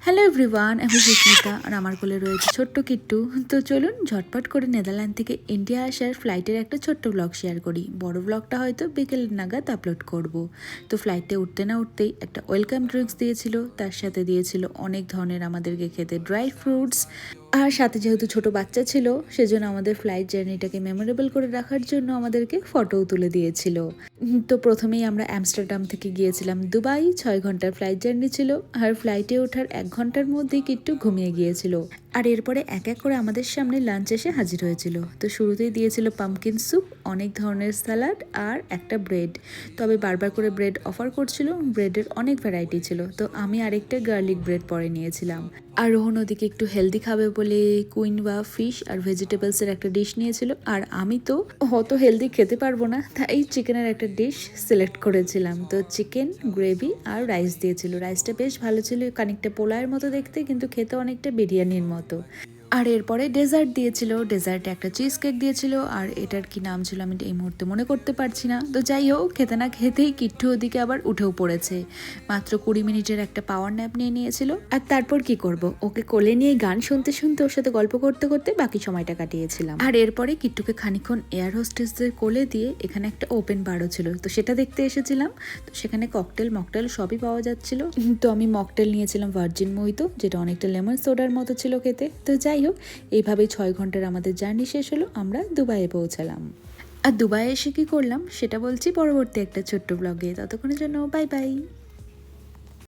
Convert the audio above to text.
Hello everyone, আমি সুস্মিতা আর আমার কোলে রয়েছে ছোট্ট কিট্টু। তো চলুন ঝটপট করে নেদারল্যান্ড থেকে ইন্ডিয়া আসার ফ্লাইটের একটা ছোট্ট ব্লগ শেয়ার করি। বড় ব্লগটা হয়তো বিকেল নাগাদ আপলোড করব। তো ফ্লাইটে উঠতে না উঠতেই একটা ওয়েলকাম ড্রিঙ্কস দিয়েছিল, তার সাথে দিয়েছিল অনেক ধরনের আমাদেরকে খেতে ড্রাই ফ্রুটস। আর সাথে যেহেতু ছোট বাচ্চা ছিল, সেজন্য আমাদের ফ্লাইট জার্নিটাকে মেমোরেবল করে রাখার জন্য আমাদেরকে ফটোও তুলে দিয়েছিল। তো প্রথমেই আমরা আমস্টারডাম থেকে গিয়েছিলাম দুবাই। 6 ঘন্টার ফ্লাইট জার্নি ছিল, আর ফ্লাইটে ওঠার 1 ঘন্টার মধ্যেই কিট্টু ঘুমিয়ে গিয়েছিল। আর এরপরে এক এক করে আমাদের সামনে লাঞ্চ এসে হাজির হয়েছিল। তো শুরুতেই দিয়েছিল পাম্পকিন স্যুপ, অনেক ধরনের স্যালাড আর একটা ব্রেড। তবে বারবার করে ব্রেড অফার করছিল, ব্রেডের অনেক ভ্যারাইটি ছিল। তো আমি আরেকটা গার্লিক ব্রেড পরে নিয়েছিলাম। আর রোহন ওদিকে একটু হেলদি খাবে বলে কুইনওয়া ফিশ আর ভেজিটেবলসের একটা ডিশ নিয়েছিল। আর আমি তো অত হেলদি খেতে পারবো না, তাই চিকেনের একটা ডিশ সিলেক্ট করেছিলাম। তো চিকেন গ্রেভি আর রাইস দিয়েছিল। রাইসটা বেশ ভালো ছিল, খানিকটা পোলাওয়ের মতো দেখতে, কিন্তু খেতে অনেকটা বিরিয়ানির মতো। আর এরপরে ডেজার্ট দিয়েছিল। ডেজার্টে একটা চিজ কেক দিয়েছিল, আর এটার কি নাম ছিল আমি এই মুহূর্তে মনে করতে পারছি না। তো যাই হোক, খেতে না খেতেই কিট্টু ওদিকে আবার উঠেও পড়েছে। মাত্র 20 মিনিটের একটা পাওয়ার ন্যাপ নিয়ে নিয়েছিল। আর তারপর কি করব, ওকে কোলে নিয়ে গান শুনতে শুনতে ওর সাথে গল্প করতে করতে বাকি সময়টা কাটিয়েছিলাম। আর এরপরে কিট্টুকে খানিকক্ষণ এয়ার হোস্টেসদের কোলে দিয়ে এখানে একটা ওপেন বারও ছিল, তো সেটা দেখতে এসেছিলাম। তো সেখানে ককটেল মকটেল সবই পাওয়া যাচ্ছিল। তো আমি মকটেল নিয়েছিলাম ভার্জিন মোহিতো, যেটা অনেকটা লেমন সোডার মতো ছিল খেতে। তো যাই হোক, এইভাবেই 6 ঘন্টার আমাদের জার্নি শেষ হলো, আমরা দুবাইয়ে পৌঁছালাম। আর দুবাইয়ে এসে কি করলাম সেটা বলছি পরবর্তী একটা ছোট্ট ব্লগে। ততক্ষণের জন্য বাই বাই।